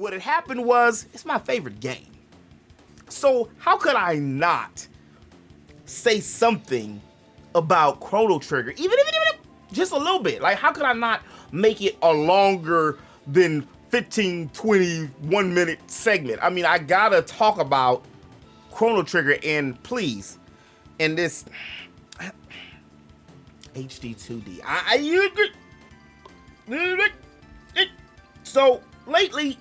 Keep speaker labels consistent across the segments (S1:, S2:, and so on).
S1: what had happened was, it's my favorite game. So how could I not say something about Chrono Trigger, even if just a little bit? Like, how could I not make it a longer than 15, 20, 1 minute segment? I mean, I gotta talk about Chrono Trigger, and please, in this HD-2D, so lately,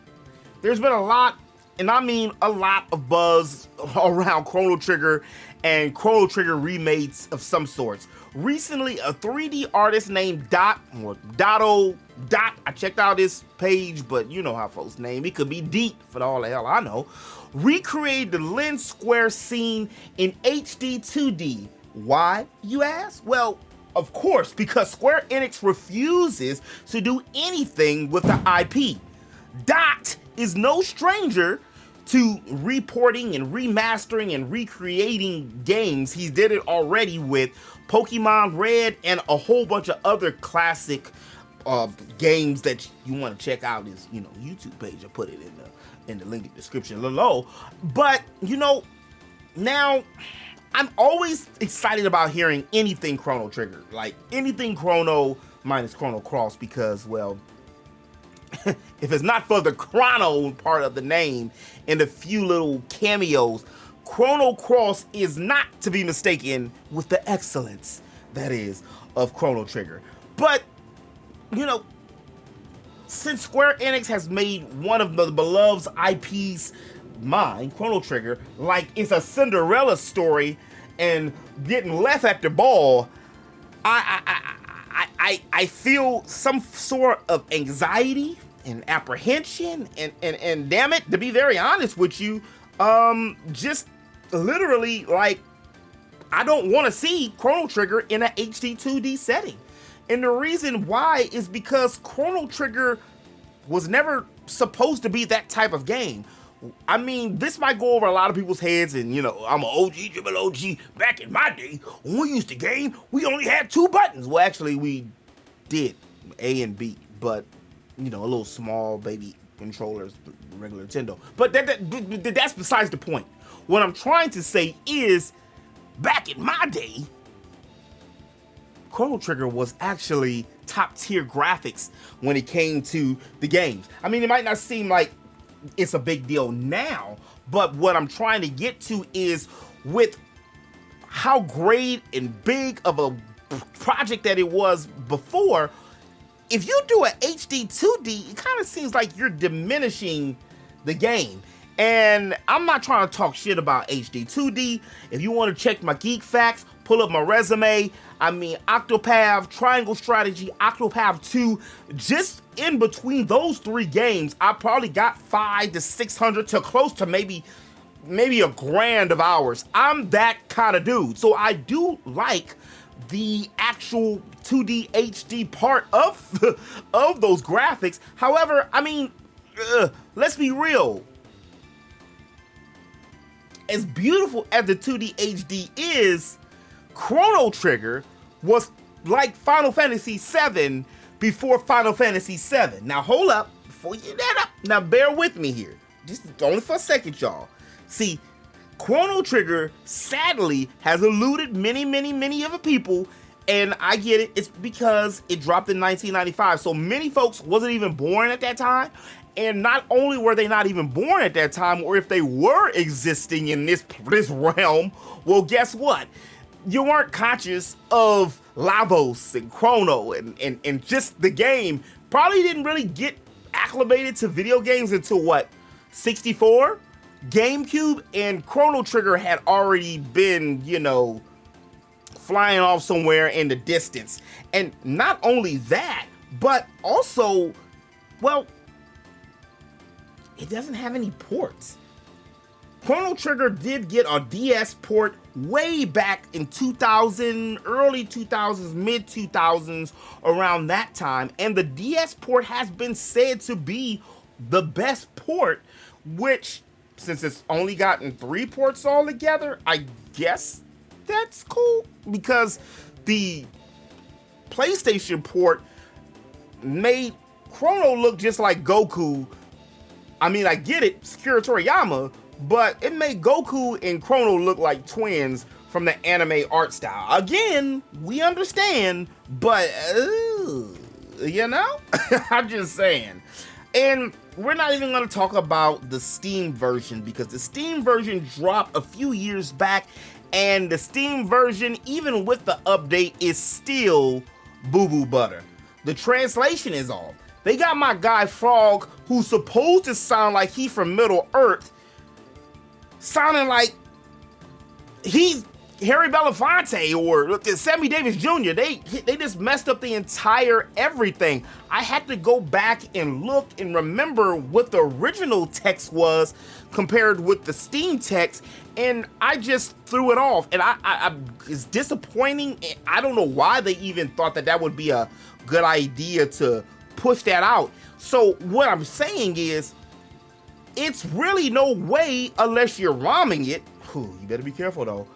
S1: there's been a lot, and I mean a lot of buzz around Chrono Trigger and Chrono Trigger remakes of some sorts. Recently, a 3D artist named Dot, I checked out his page, but you know how folks name. It could be Geek for all the hell I know. Recreated the lens square scene in HD-2D. Why, you ask? Well, of course, because Square Enix refuses to do anything with the IP. Dot is no stranger to reporting and remastering and recreating games. He did it already with Pokemon Red and a whole bunch of other classic games that you want to check out his, YouTube page. I put it in the link in the description below. But, now I'm always excited about hearing anything Chrono Trigger, like anything Chrono minus Chrono Cross, because, well, if it's not for the Chrono part of the name and a few little cameos, Chrono Cross is not to be mistaken with the excellence that is of Chrono Trigger. But, since Square Enix has made one of the beloved IPs, mine, Chrono Trigger, like it's a Cinderella story and getting left at the ball, I feel some sort of anxiety and apprehension, and damn it, to be very honest with you, just literally, like, I don't want to see Chrono Trigger in a HD-2D setting. And the reason why is because Chrono Trigger was never supposed to be that type of game. I mean, this might go over a lot of people's heads, and I'm an OG, triple OG. Back in my day, when we used to game, we only had 2 buttons. Well, actually, we did A and B, but a little small baby controllers, regular Nintendo. But that's besides the point. What I'm trying to say is, back in my day, Chrono Trigger was actually top tier graphics when it came to the games. I mean, it might not seem like it's a big deal now, but what I'm trying to get to is, with how great and big of a project that it was before, if you do an HD-2D, it kind of seems like you're diminishing the game. And I'm not trying to talk shit about HD-2D. If you want to check my Geek facts, pull up my resume. I mean, Octopath, Triangle Strategy, Octopath 2, just in between those 3 games, I probably got 500 to 600 to close to maybe $1,000 of hours. I'm that kind of dude. So I do like the actual 2D HD part of those graphics. However, I mean, let's be real. As beautiful as the 2D HD is, Chrono Trigger was like Final Fantasy VII before Final Fantasy VII. Now hold up, before you get that up, now bear with me here, just only for a second, y'all. See, Chrono Trigger sadly has eluded many other people, and I get it. It's because it dropped in 1995, so many folks wasn't even born at that time. And not only were they not even born at that time, or if they were existing in this realm, well, guess what? You weren't conscious of Lavos and Chrono and just the game. Probably didn't really get acclimated to video games until what, 64? GameCube, and Chrono Trigger had already been, flying off somewhere in the distance. And not only that, but also, well, it doesn't have any ports. Chrono Trigger did get a DS port way back in 2000, early 2000s, mid 2000s, around that time. And the DS port has been said to be the best port, which, since it's only gotten 3 ports all together, I guess that's cool, because the PlayStation port made Chrono look just like Goku I mean, I get it, it's Akira Toriyama, but it made Goku and Chrono look like twins from the anime art style. Again, we understand, but, you know? I'm just saying. And we're not even going to talk about the Steam version, because the Steam version dropped a few years back, and the Steam version, even with the update, is still boo-boo butter. The translation is off. They got my guy Frog, who's supposed to sound like he from Middle Earth, sounding like he's Harry Belafonte or Sammy Davis Jr. They just messed up the entire everything. I had to go back and look and remember what the original text was compared with the Steam text, and I just threw it off. And I it's disappointing. I don't know why they even thought that that would be a good idea to push that out. So what I'm saying is, it's really no way, unless you're ROMing it, you better be careful though,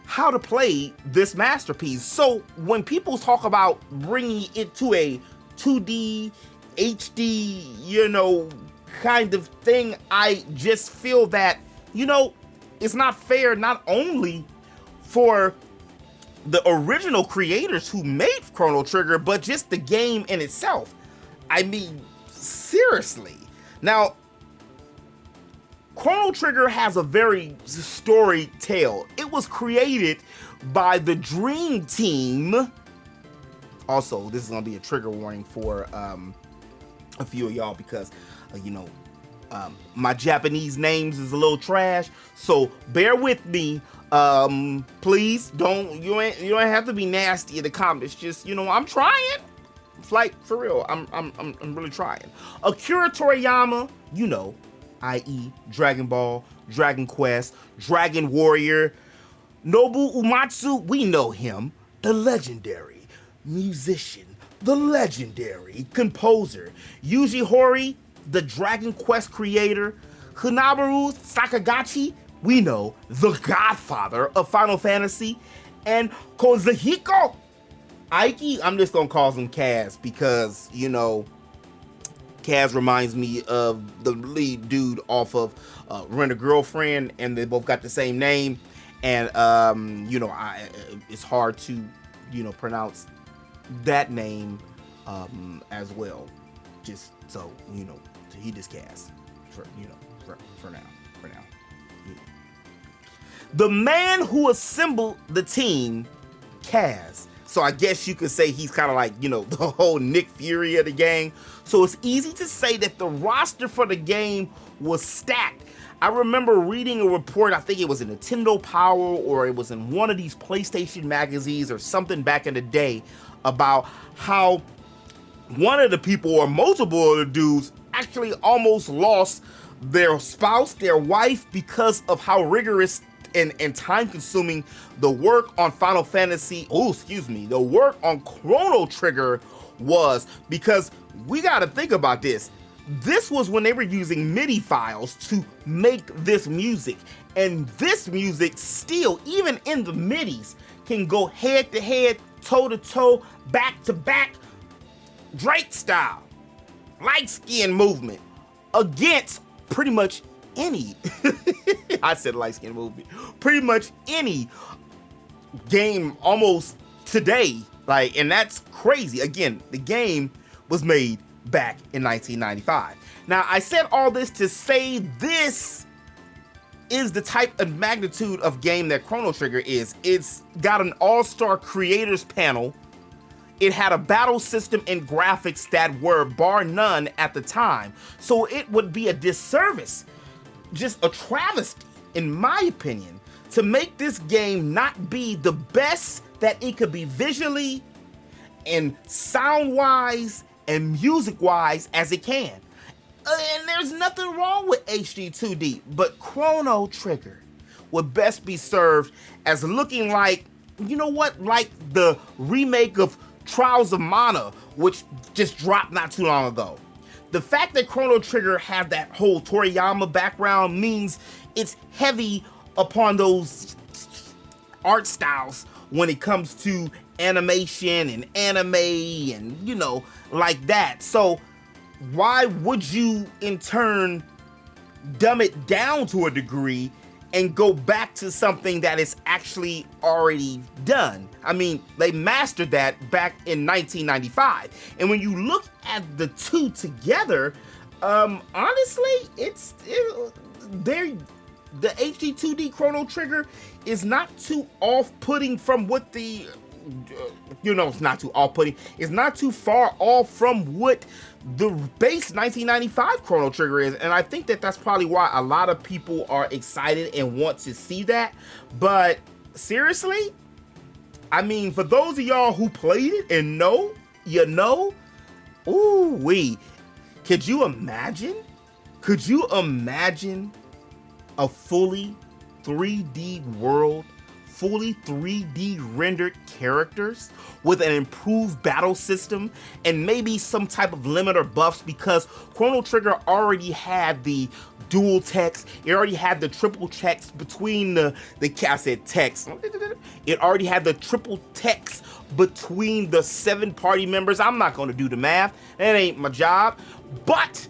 S1: how to play this masterpiece. So when people talk about bringing it to a 2D, HD, you know, kind of thing, I just feel that, you know, it's not fair, not only for the original creators who made Chrono Trigger, but just the game in itself. I mean, seriously. Now, Chrono Trigger has a very storied tale. It was created by the Dream Team. Also, this is gonna be a trigger warning for a few of y'all, because you know, my Japanese names is a little trash, so bear with me. Please don't, you ain't have to be nasty in the comments. Just, you know, I'm trying. It's like, for real, I'm really trying. Akira Toriyama, you know, i.e. Dragon Ball, Dragon Quest, Dragon Warrior. Nobu Uematsu, we know him, the legendary musician, the legendary composer. Yuji Horii, the Dragon Quest creator. Hanabaru Sakagachi, we know, the godfather of Final Fantasy. And Kazuhiko Aiki, I'm just gonna call him Kaz, because, you know, Kaz reminds me of the lead dude off of Rent a Girlfriend, and they both got the same name. And, you know, it's hard to, you know, pronounce that name as well. Just so, you know, he just Kaz, for, you know, for now. Yeah. The man who assembled the team, Kaz. So I guess you could say he's kind of like, you know, the whole Nick Fury of the game. So it's easy to say that the roster for the game was stacked. I remember reading a report, I think it was in Nintendo Power, or it was in one of these PlayStation magazines or something back in the day, about how one of the people, or multiple of the dudes, actually almost lost their spouse, their wife, because of how rigorous and time-consuming the work on Final Fantasy, the work on Chrono Trigger was. Because we gotta think about this. This was when they were using MIDI files to make this music. And this music still, even in the MIDIs, can go head-to-head, toe-to-toe, back-to-back, Drake style, light skin movement, against pretty much any, I said light skin movement, pretty much any game almost today. Like, and that's crazy. Again, the game was made back in 1995. Now, I said all this to say this is the type of magnitude of game that Chrono Trigger is. It's got an all-star creators panel. It had a battle system and graphics that were bar none at the time. So it would be a disservice, just a travesty, in my opinion, to make this game not be the best that it could be visually and sound-wise and music-wise as it can. And there's nothing wrong with HD-2D, but Chrono Trigger would best be served as looking like, you know what, like the remake of Trials of Mana, which just dropped not too long ago. The fact that Chrono Trigger had that whole Toriyama background means it's heavy upon those art styles when it comes to animation and anime and, you know, like that. So why would you in turn dumb it down to a degree and go back to something that is actually already done? I mean, they mastered that back in 1995. And when you look at the two together, honestly, the HD-2D Chrono Trigger is not too off-putting from what the, it's not too off-putting. It's not too far off from what the base 1995 Chrono Trigger is. And I think that that's probably why a lot of people are excited and want to see that. But seriously, I mean, for those of y'all who played it and know, ooh-wee. Could you imagine a fully 3D world, fully 3D rendered characters with an improved battle system and maybe some type of limiter buffs? Because Chrono Trigger already had the dual text, it already had the triple text between I said text. It already had the triple text between the 7 party members. I'm not gonna do the math, that ain't my job, but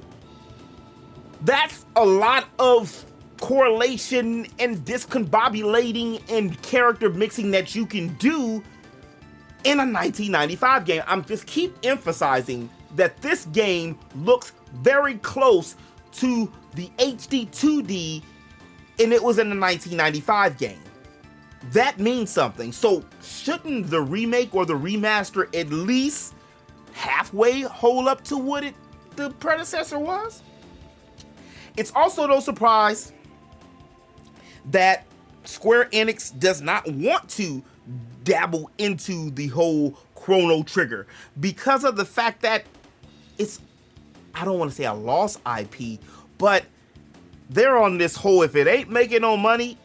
S1: that's a lot of correlation and discombobulating and character mixing that you can do in a 1995 game. I'm just keep emphasizing that this game looks very close to the HD-2D, and it was in the 1995 game. That means something. So shouldn't the remake or the remaster at least halfway hold up to what the predecessor was? It's also no surprise that Square Enix does not want to dabble into the whole Chrono Trigger because of the fact that it's, I don't want to say a lost IP, but they're on this whole, if it ain't making no money,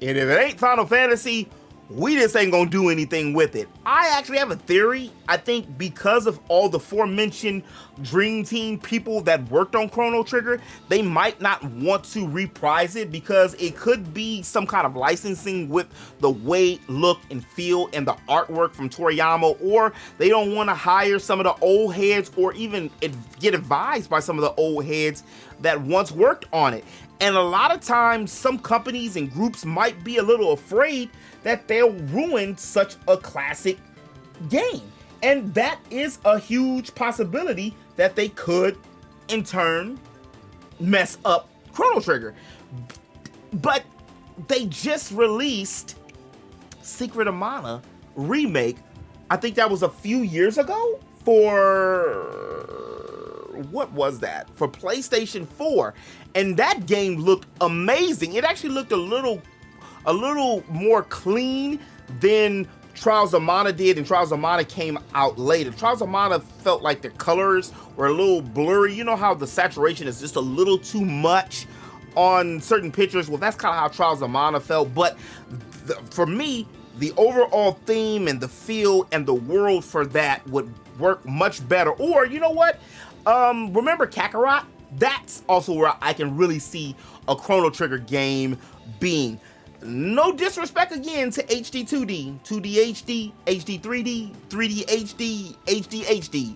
S1: and if it ain't Final Fantasy, we just ain't gonna do anything with it. I actually have a theory. I think because of all the aforementioned Dream Team people that worked on Chrono Trigger, they might not want to reprise it because it could be some kind of licensing with the way, look, and feel and the artwork from Toriyama, or they don't want to hire some of the old heads or even get advised by some of the old heads that once worked on it. And a lot of times, some companies and groups might be a little afraid that they'll ruin such a classic game. And that is a huge possibility that they could, in turn, mess up Chrono Trigger. But they just released Secret of Mana Remake. I think that was a few years ago for... what was that? For PlayStation 4. And that game looked amazing. It actually looked a little more clean than Trials of Mana did, and Trials of Mana came out later. Trials of Mana felt like the colors were a little blurry. You know how the saturation is just a little too much on certain pictures? Well, that's kind of how Trials of Mana felt, but for me, the overall theme and the feel and the world for that would work much better. Or, you know what? Remember Kakarot? That's also where I can really see a Chrono Trigger game being. No disrespect again to HD-2D, 2D HD, HD-3D, 3D HD, HD HD.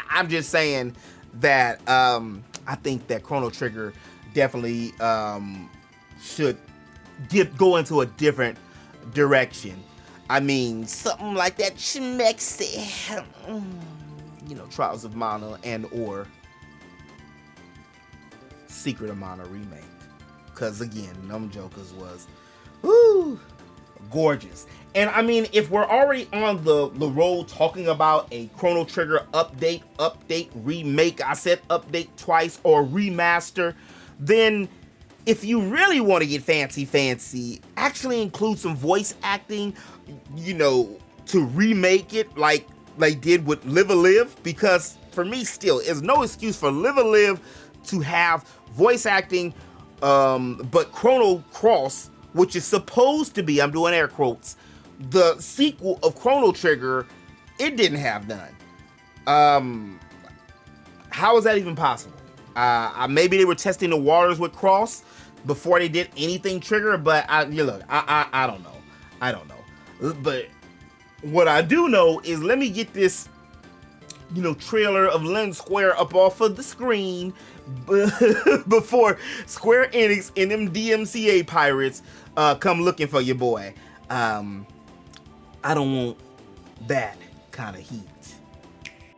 S1: I'm just saying that I think that Chrono Trigger definitely should go into a different direction. I mean, something like that schmexy, Trials of Mana and or Secret of Mana Remake. Because again, them jokers was gorgeous. And I mean, if we're already on the road talking about a Chrono Trigger update, remake, I said update twice, or remaster, then if you really want to get fancy, actually include some voice acting, to remake it like they did with Live a Live, because for me still, there's no excuse for Live a Live to have voice acting, but Chrono Cross, which is supposed to be, I'm doing air quotes, the sequel of Chrono Trigger, it didn't have none. How is that even possible? Maybe they were testing the waters with Cross before they did anything Trigger, but I don't know. But what I do know is, let me get this trailer of Lens Square up off of the screen before Square Enix and them DMCA pirates come looking for your boy. I don't want that kind of heat.